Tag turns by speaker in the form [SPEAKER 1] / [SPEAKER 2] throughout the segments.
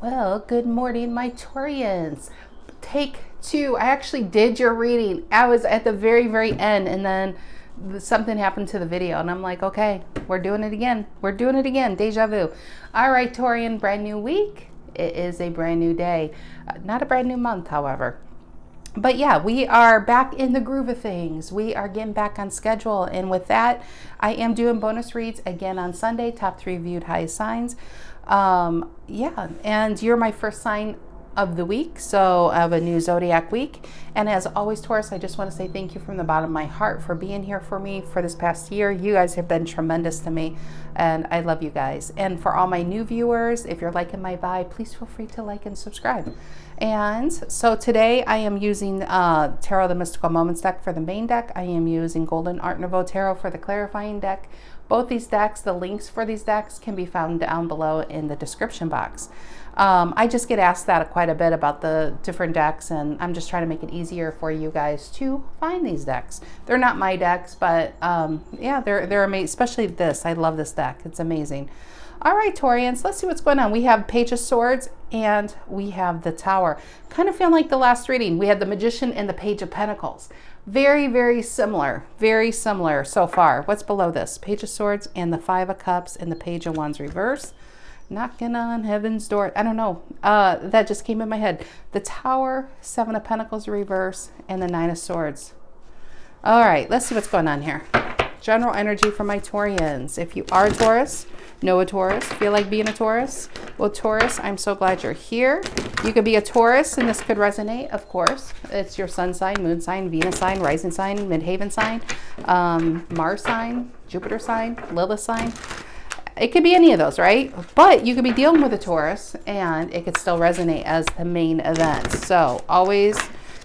[SPEAKER 1] Well, good morning, my Taurians. Take two. I actually did your reading. I was at the very, very end, and then something happened to the video, and I'm like, okay, we're doing it again. We're doing it again. Deja vu. All right, Taurian, brand new week. It is a brand new day. Not a brand new month, however. But yeah, we are back in the groove of things. We are getting back on schedule. And with that, I am doing bonus reads again on Sunday, top 3 viewed highest signs. Yeah, and you're my first sign of the week, so of a new zodiac week. And as always, Taurus, I just want to say thank you from the bottom of my heart for being here for me for this past year. You guys have been tremendous to me, and I love you guys. And for all my new viewers, if you're liking my vibe, please feel free to like and subscribe. And so today I am using Tarot the Mystical Moments deck for the main deck. I am using Golden Art Nouveau Tarot for the clarifying deck. Both these decks, the links for these decks can be found down below in the description box. I just get asked that quite a bit about the different decks, and I'm just trying to make it easier for you guys to find these decks. They're not my decks, but yeah, they're amazing, especially this. I love this deck. It's amazing. All right, Taurians, let's see what's going on. We have Page of Swords and we have the Tower. Kind of feeling like the last reading. We had the Magician and the Page of Pentacles. Very, very similar so far. What's below this? Page of Swords and the Five of Cups and the Page of Wands reverse. Knocking on heaven's door. I don't know. That just came in my head. The Tower, Seven of Pentacles reverse, and the Nine of Swords. All right, let's see what's going on here. General energy for my Taurians. If you are a Taurus, know a Taurus, feel like being a Taurus, well, Taurus, I'm so glad you're here. You could be a Taurus, and this could resonate, of course. It's your sun sign, moon sign, Venus sign, rising sign, midheaven sign, Mars sign, Jupiter sign, Lilith sign. It could be any of those, right? But you could be dealing with a Taurus, and it could still resonate as the main event. So always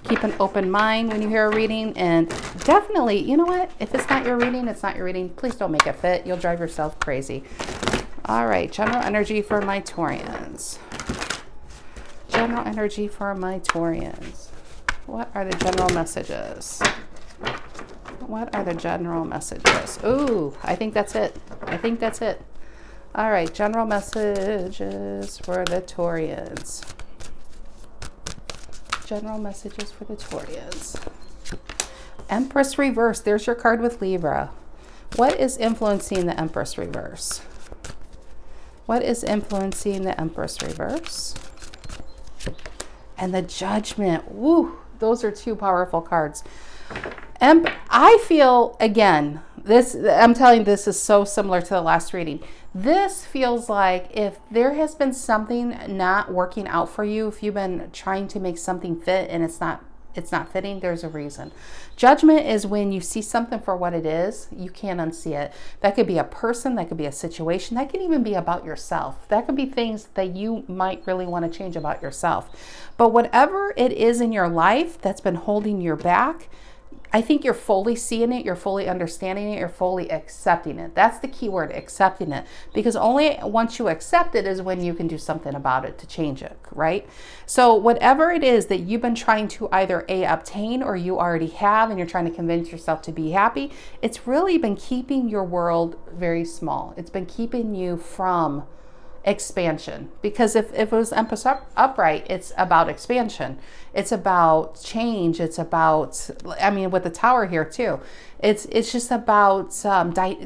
[SPEAKER 1] keep an open mind when you hear a reading, and definitely, you know what? If it's not your reading, it's not your reading. Please don't make it fit. You'll drive yourself crazy. All right, general energy for my Taurians. General energy for my Taurians. What are the general messages? What are the general messages? Ooh, I think that's it. I think that's it. All right, general messages for the Taurians. General messages for the Taurians. Empress reverse. There's your card with Libra. What is influencing the Empress reverse? What is influencing the Empress reverse? And the Judgment. Woo, those are two powerful cards. I feel, again, this, I'm telling you, this is so similar to the last reading. This feels like if there has been something not working out for you, if you've been trying to make something fit and it's not fitting, there's a reason. Judgment is when you see something for what it is, you can't unsee it. That could be a person, that could be a situation, that could even be about yourself. That could be things that you might really want to change about yourself. But whatever it is in your life that's been holding you back, I think you're fully seeing it, you're fully understanding it, you're fully accepting it. That's the key word, accepting it. Because only once you accept it is when you can do something about it to change it, right? So whatever it is that you've been trying to either obtain or you already have and you're trying to convince yourself to be happy, it's really been keeping your world very small. It's been keeping you from expansion, because if it was Empress upright, it's about expansion, it's about change, it's about, I mean, with the Tower here too, it's just about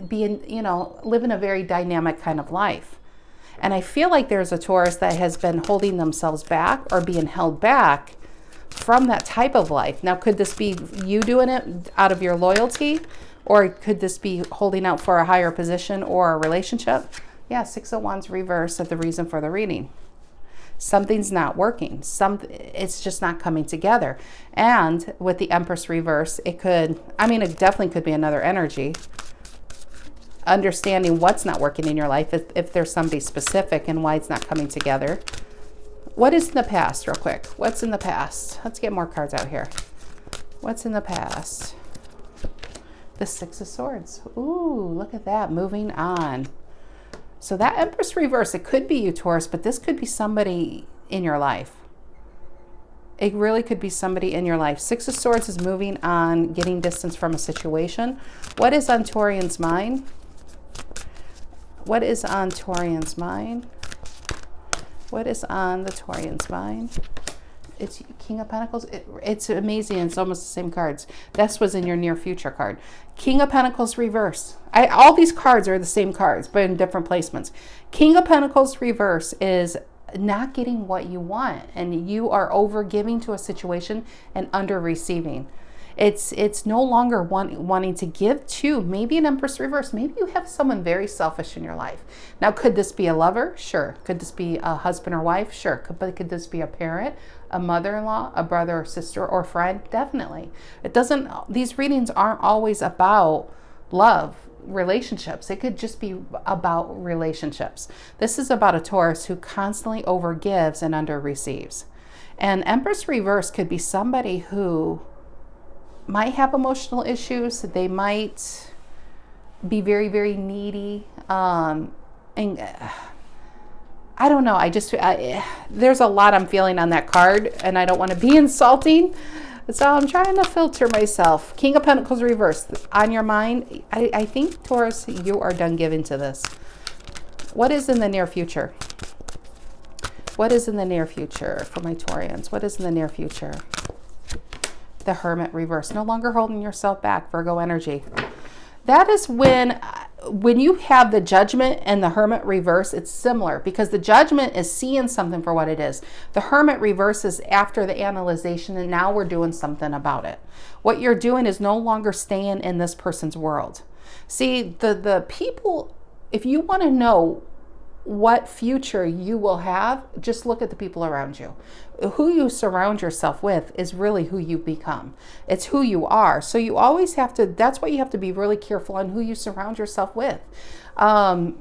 [SPEAKER 1] being, you know, living a very dynamic kind of life. And I feel like there's a Taurus that has been holding themselves back or being held back from that type of life. Now, could this be you doing it out of your loyalty, or could this be holding out for a higher position or a relationship? Yeah, Six of Wands reverse at the reason for the reading. Something's not working. It's just not coming together. And with the Empress reverse, it could, I mean, it definitely could be another energy. Understanding what's not working in your life, if there's somebody specific and why it's not coming together. What is in the past, real quick? What's in the past? Let's get more cards out here. What's in the past? The Six of Swords. Ooh, look at that. Moving on. So that Empress reverse, it could be you, Taurus, but this could be somebody in your life. It really could be somebody in your life. Six of Swords is moving on, getting distance from a situation. What is on Taurian's mind? What is on Taurian's mind? What is on the Taurian's mind? It's King of Pentacles. It's amazing. It's almost the same cards. This was in your near future card. King of Pentacles reverse. All these cards are the same cards, but in different placements. King of Pentacles reverse is not getting what you want, and you are over giving to a situation and under receiving. It's no longer wanting to give to. Maybe an Empress reverse. Maybe you have someone very selfish in your life. Now, could this be a lover? Sure. Could this be a husband or wife? Sure. Could this be a parent, a mother-in-law, a brother or sister or friend? Definitely. These readings aren't always about love, relationships. It could just be about relationships. This is about a Taurus who constantly overgives and under receives. And Empress reverse could be somebody who might have emotional issues. They might be very, very needy. And I don't know. There's a lot I'm feeling on that card, and I don't want to be insulting. So I'm trying to filter myself. King of Pentacles reverse on your mind. I think, Taurus, you are done giving to this. What is in the near future? What is in the near future for my Taurians? What is in the near future? The Hermit reverse. No longer holding yourself back, Virgo energy. That is when you have the Judgment and the Hermit reverse, it's similar, because the Judgment is seeing something for what it is. The Hermit reverse is after the analyzation, and now we're doing something about it. What you're doing is no longer staying in this person's world. See, the people, if you want to know what future you will have, just look at the people around you. Who you surround yourself with is really who you become. It's who you are. So you always have to, that's why you have to be really careful on who you surround yourself with. And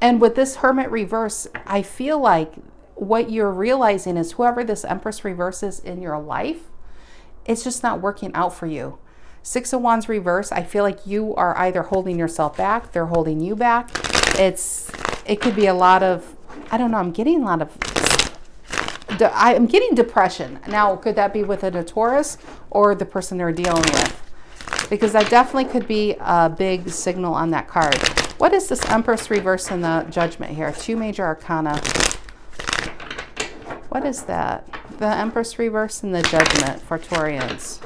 [SPEAKER 1] with this Hermit reverse, I feel like what you're realizing is whoever this Empress reverse is in your life, it's just not working out for you. Six of Wands reverse, I feel like you are either holding yourself back, they're holding you back. It could be a lot of, I don't know, I'm getting depression. Now, could that be within a Taurus or the person they're dealing with? Because that definitely could be a big signal on that card. What is this Empress reverse in the Judgment here? Two major arcana. What is that? The Empress reverse in the Judgment for Taurians.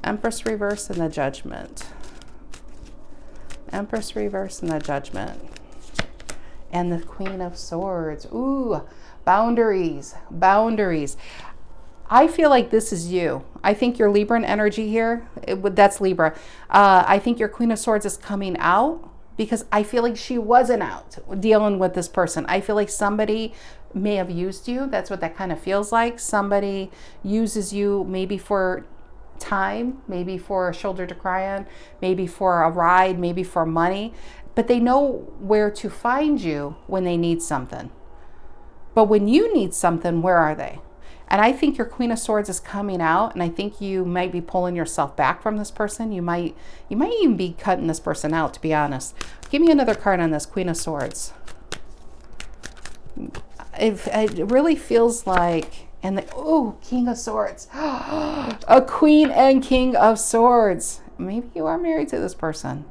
[SPEAKER 1] Empress reverse in the Judgment. Empress reverse in the Judgment. And the Queen of Swords. Ooh, boundaries, boundaries. I feel like this is you. I think your Libran energy here, that's Libra. I think your Queen of Swords is coming out because I feel like she wasn't out dealing with this person. I feel like somebody may have used you. That's what that kind of feels like. Somebody uses you maybe for time, maybe for a shoulder to cry on, maybe for a ride, maybe for money. But they know where to find you when they need something. But when you need something, where are they? And I think your Queen of Swords is coming out, and I think you might be pulling yourself back from this person. You might even be cutting this person out, to be honest. Give me another card on this Queen of Swords. It really feels like, King of Swords. A Queen and King of Swords. Maybe you are married to this person.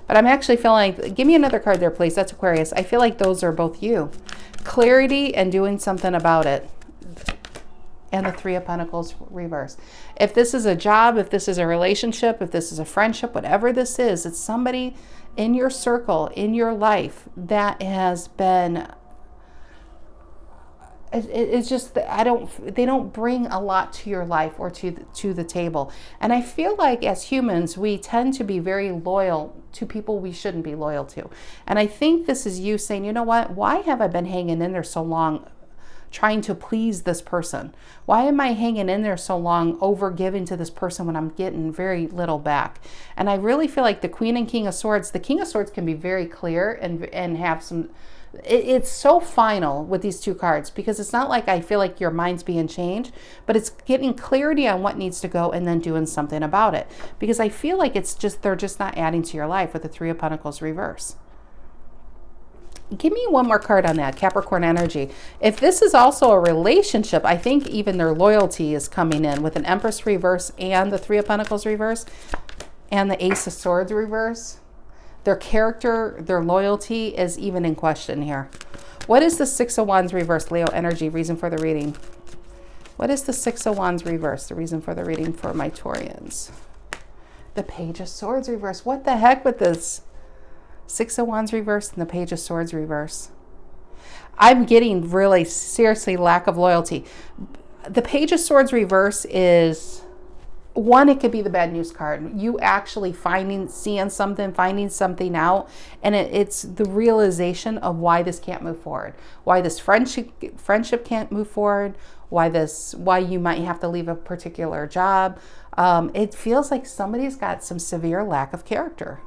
[SPEAKER 1] But I'm actually feeling like, give me another card there, please. That's Aquarius. I feel like those are both you. Clarity and doing something about it. And the Three of Pentacles reverse. If this is a job, if this is a relationship, if this is a friendship, whatever this is, it's somebody in your circle, in your life that has been, it's just, they don't bring a lot to your life or to the table. And I feel like as humans, we tend to be very loyal to people we shouldn't be loyal to. And I think this is you saying, you know what, why have I been hanging in there so long trying to please this person? Why am I hanging in there so long over giving to this person when I'm getting very little back? And I really feel like the Queen and King of Swords, the King of Swords can be very clear and have some, it's so final with these two cards, because it's not like I feel like your mind's being changed, but it's getting clarity on what needs to go and then doing something about it. Because I feel like it's just, they're just not adding to your life with the Three of Pentacles reverse. Give me one more card on that, Capricorn energy. If this is also a relationship, I think even their loyalty is coming in with an Empress reverse and the Three of Pentacles reverse and the Ace of Swords reverse. Their character, their loyalty is even in question here. What is the Six of Wands reverse, Leo energy, reason for the reading? What is the Six of Wands reverse, the reason for the reading for my Taurians? The Page of Swords reverse. What the heck with this? Six of Wands reverse and the Page of Swords reverse. I'm getting really seriously lack of loyalty. The Page of Swords reverse is, one, it could be the bad news card. You actually finding something out, and it's the realization of why this can't move forward, why this friendship can't move forward, why you might have to leave a particular job. It feels like somebody's got some severe lack of character.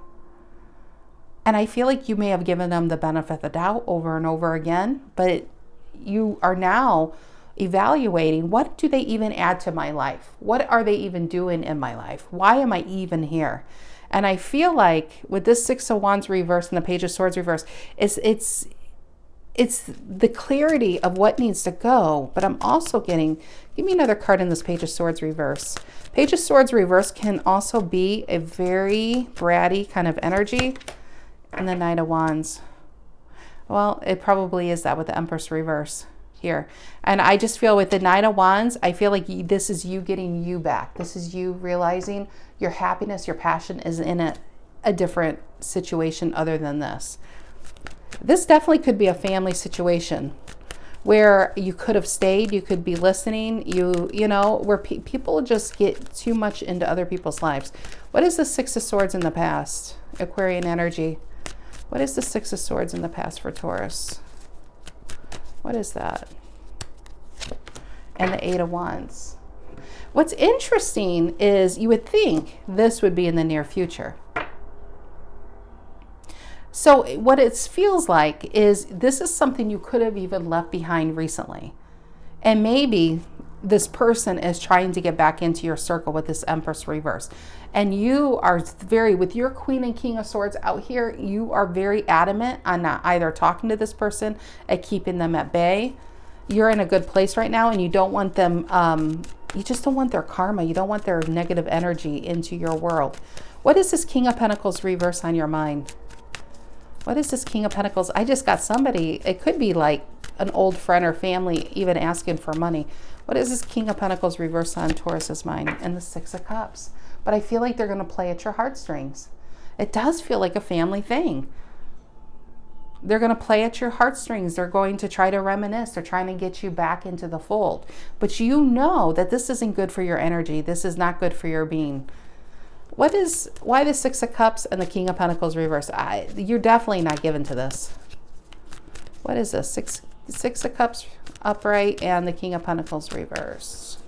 [SPEAKER 1] And I feel like you may have given them the benefit of the doubt over and over again, but you are now evaluating, what do they even add to my life? What are they even doing in my life? Why am I even here? And I feel like with this Six of Wands reverse and the Page of Swords reverse, it's the clarity of what needs to go. But I'm also getting, give me another card in this Page of Swords reverse. Page of Swords reverse can also be a very bratty kind of energy. And the Knight of Wands. Well, it probably is that with the Empress reverse here. And I just feel with the Knight of Wands, I feel like this is you getting you back. This is you realizing your happiness, your passion is in a different situation other than this. This definitely could be a family situation where you could have stayed, you could be listening, you know, where people just get too much into other people's lives. What is the Six of Swords in the past? Aquarian energy. What is the Six of Swords in the past for Taurus? What is that? And the Eight of Wands. What's interesting is you would think this would be in the near future. So what it feels like is this is something you could have even left behind recently. And maybe this person is trying to get back into your circle with this Empress reverse. And you are with your Queen and King of Swords out here, you are very adamant on not either talking to this person and keeping them at bay. You're in a good place right now and you don't want them, you just don't want their karma. You don't want their negative energy into your world. What is this King of Pentacles reverse on your mind? What is this King of Pentacles? I just got somebody, it could be like an old friend or family even asking for money. What is this King of Pentacles reverse on Taurus's mind? And the Six of Cups. But I feel like they're going to play at your heartstrings. It does feel like a family thing. They're going to play at your heartstrings. They're going to try to reminisce. They're trying to get you back into the fold. But you know that this isn't good for your energy. This is not good for your being. Why the Six of Cups and the King of Pentacles reverse? You're definitely not given to this. What is this? Six of Cups upright and the King of Pentacles reverse.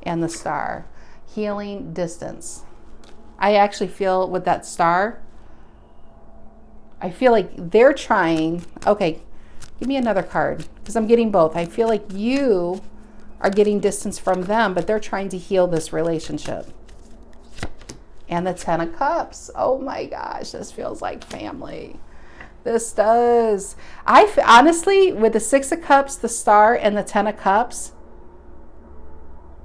[SPEAKER 1] And the Star. Healing, distance. I actually feel with that Star, I feel like they're trying, okay, give me another card because I'm getting both. I feel like you are getting distance from them, but they're trying to heal this relationship. And the Ten of Cups. Oh my gosh, this feels like family. This does. Honestly, with the Six of Cups, the Star, and the Ten of Cups,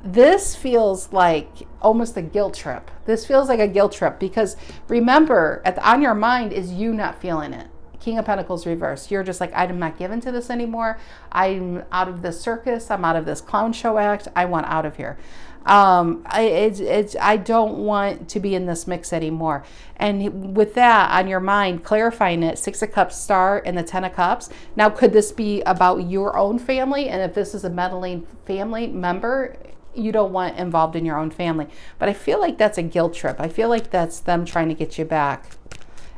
[SPEAKER 1] this feels like almost a guilt trip. This feels like a guilt trip because remember, on your mind is you not feeling it. King of Pentacles reverse. You're just like, I'm not given to this anymore. I'm out of this circus. I'm out of this clown show act. I want out of here. I don't want to be in this mix anymore. And with that on your mind, clarifying it, Six of Cups, Star, and the Ten of Cups. Now, could this be about your own family? And if this is a meddling family member, you don't want involved in your own family. But I feel like that's a guilt trip. I feel like that's them trying to get you back.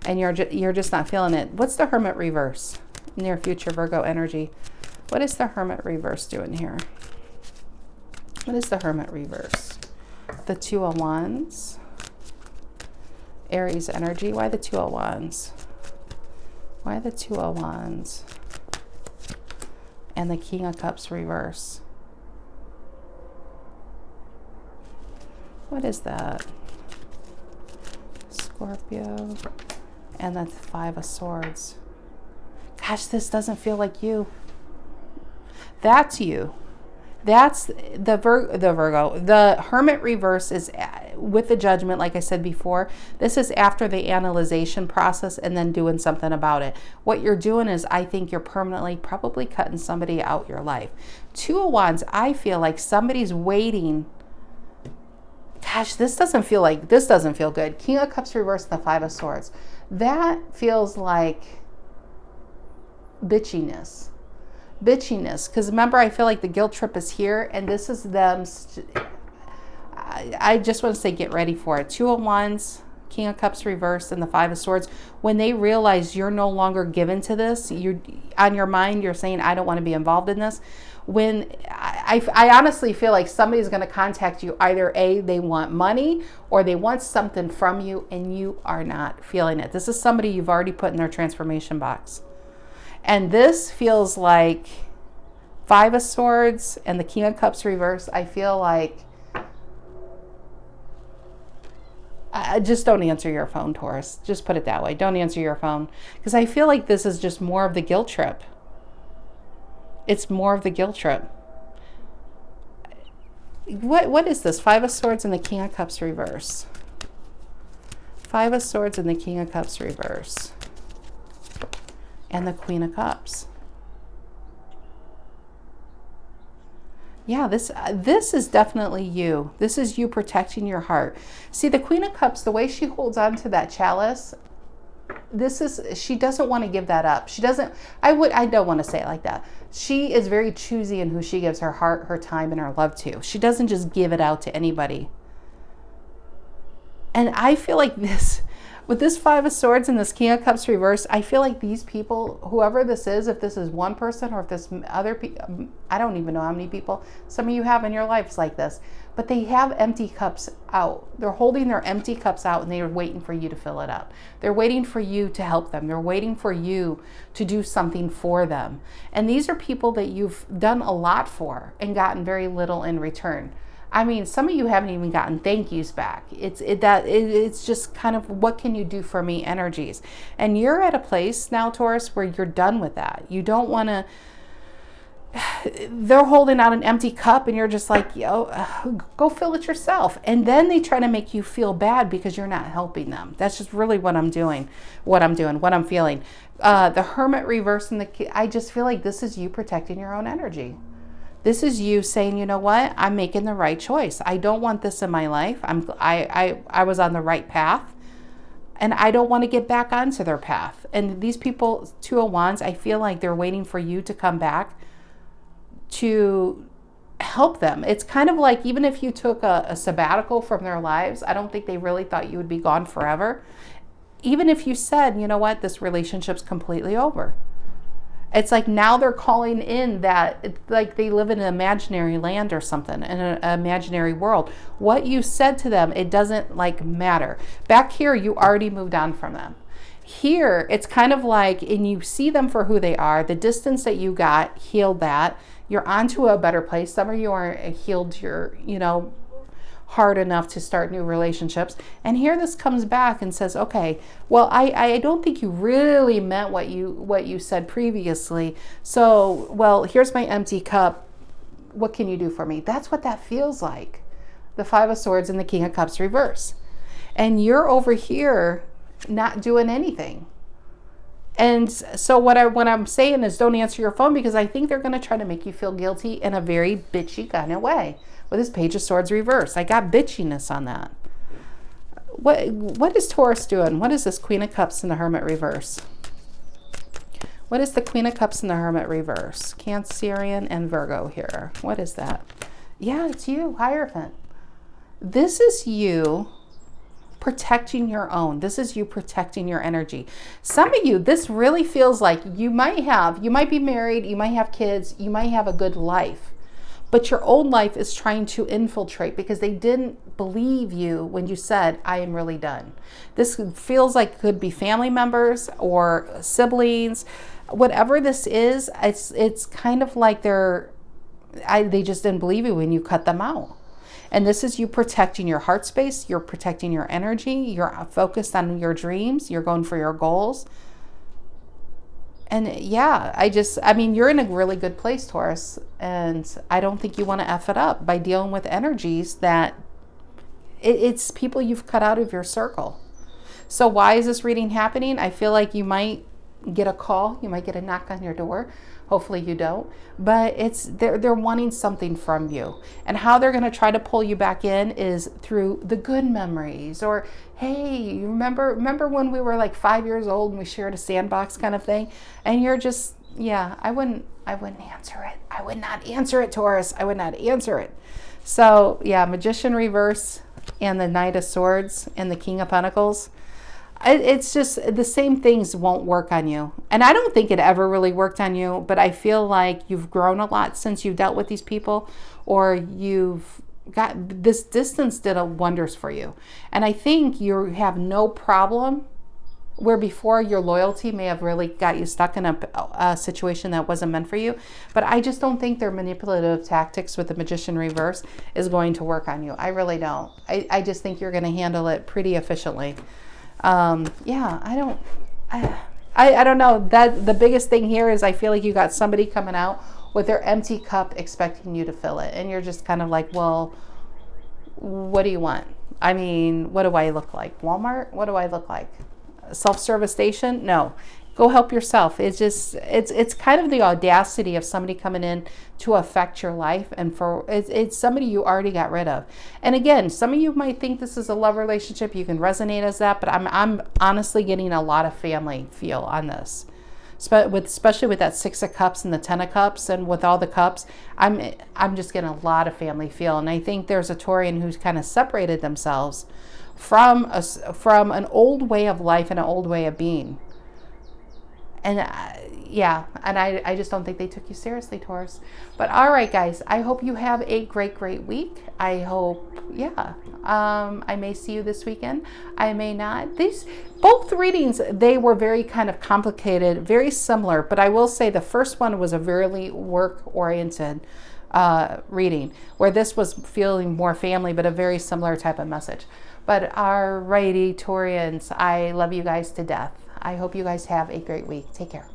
[SPEAKER 1] And you're just not feeling it. What's the Hermit reverse? Near future Virgo energy. What is the Hermit reverse doing here? What is the Hermit reverse? The Two of Wands. Aries energy. Why the Two of Wands? Why the Two of Wands? And the King of Cups reverse. What is that? Scorpio. And that's Five of Swords. Gosh, this doesn't feel like you. That's you. That's the Virgo. The Hermit reverse is with the Judgment, like I said before. This is after the analyzation process and then doing something about it. What you're doing is, I think you're permanently probably cutting somebody out your life. Two of Wands, I feel like somebody's waiting. Gosh, this doesn't feel good. King of Cups reverse and the Five of Swords. That feels like bitchiness. Because remember, I feel like the guilt trip is here, and this is them. I just want to say, get ready for it. Two of Wands, King of Cups reversed, and the Five of Swords. When they realize you're no longer given to this, you're on your mind, you're saying, I don't want to be involved in this. When I honestly feel like somebody's going to contact you, either A, they want money, or they want something from you, and you are not feeling it. This is somebody you've already put in their transformation box. And this feels like Five of Swords and the King of Cups reverse. I feel like, just don't answer your phone, Taurus. Just put it that way. Don't answer your phone. Because I feel like this is just more of the guilt trip. It's more of the guilt trip. What is this? Five of Swords and the King of Cups reverse. Five of Swords and the King of Cups reverse. And the Queen of Cups. Yeah, this is definitely you. This is you protecting your heart. See, the Queen of Cups, the way she holds on to that chalice, she doesn't want to give that up. She doesn't, I don't want to say it like that. She is very choosy in who she gives her heart, her time, and her love to. She doesn't just give it out to anybody. And I feel like with this Five of Swords and this King of Cups reverse, I feel like these people, whoever this is, if this is one person or if this other people, I don't even know how many people some of you have in your lives like this, but they have empty cups out. They're holding their empty cups out and they're waiting for you to fill it up. They're waiting for you to help them. They're waiting for you to do something for them. And these are people that you've done a lot for and gotten very little in return. I mean, some of you haven't even gotten thank yous back. It's just kind of, what can you do for me energies. And you're at a place now, Taurus, where you're done with that. You don't want to, they're holding out an empty cup and you're just like, go fill it yourself. And then they try to make you feel bad because you're not helping them. That's just really what I'm feeling. The Hermit reverse and I just feel like this is you protecting your own energy. This is you saying, you know what? I'm making the right choice. I don't want this in my life. I was on the right path, and I don't want to get back onto their path. And these people, Two of Wands, I feel like they're waiting for you to come back to help them. It's kind of like, even if you took a sabbatical from their lives, I don't think they really thought you would be gone forever. Even if you said, you know what, this relationship's completely over. It's like now they're calling in that, like they live in an imaginary land or something, in an imaginary world. What you said to them, it doesn't like matter. Back here, you already moved on from them. Here, it's kind of like, and you see them for who they are. The distance that you got healed that. You're onto a better place. Some of you are healed your, hard enough to start new relationships. And here this comes back and says, okay, well, I don't think you really meant what you said previously. So, well, here's my empty cup. What can you do for me? That's what that feels like. The Five of Swords and the King of Cups reverse. And you're over here not doing anything. And so what I'm saying is, don't answer your phone, because I think they're going to try to make you feel guilty in a very bitchy kind of way. With this Page of Swords reverse, I got bitchiness on that. What is Taurus doing? What is this Queen of Cups and the Hermit reverse? What is the Queen of Cups and the Hermit reverse? Cancerian and Virgo here. What is that? Yeah, it's you, Hierophant. This is you protecting your own. This is you protecting your energy. Some of you, this really feels like you might be married, you might have kids, you might have a good life. But your own life is trying to infiltrate because they didn't believe you when you said, I am really done. This feels like could be family members or siblings. Whatever this is, it's kind of like they just didn't believe you when you cut them out. And this is you protecting your heart space. You're protecting your energy. You're focused on your dreams. You're going for your goals. And yeah, I mean, you're in a really good place, Taurus. And I don't think you want to F it up by dealing with energies that it's people you've cut out of your circle. So why is this reading happening? I feel like you might get a call. You might get a knock on your door. Hopefully you don't. But they're wanting something from you. And how they're going to try to pull you back in is through the good memories. Or, hey, you remember when we were like 5 years old and we shared a sandbox kind of thing? And you're just, yeah, I wouldn't answer it. I would not answer it, Taurus. I would not answer it. So yeah, Magician reverse and the Knight of Swords and the King of Pentacles. It's just the same things won't work on you. And I don't think it ever really worked on you, but I feel like you've grown a lot since you've dealt with these people, or you've got this distance did wonders for you. And I think you have no problem where before your loyalty may have really got you stuck in a situation that wasn't meant for you. But I just don't think their manipulative tactics with the Magician reverse is going to work on you. I really don't. I just think you're going to handle it pretty efficiently. Yeah, I don't know. That the biggest thing here is I feel like you got somebody coming out with their empty cup expecting you to fill it. And you're just kind of like, well, what do you want? I mean, what do I look like? Walmart? What do I look like? Self-service station? No. Go help yourself. It's just, it's kind of the audacity of somebody coming in to affect your life. And it's somebody you already got rid of. And again, some of you might think this is a love relationship. You can resonate as that, but I'm honestly getting a lot of family feel on this. Especially with that 6 of Cups and the 10 of Cups and with all the cups, I'm just getting a lot of family feel. And I think there's a Taurian who's kind of separated themselves from an old way of life and an old way of being. And yeah, and I just don't think they took you seriously, Taurus. But all right, guys, I hope you have a great week. I hope, yeah, I may see you this weekend. I may not. Both readings, they were very kind of complicated, very similar. But I will say the first one was a very work-oriented reading, where this was feeling more family, but a very similar type of message. But alrighty, Taurians, I love you guys to death. I hope you guys have a great week. Take care.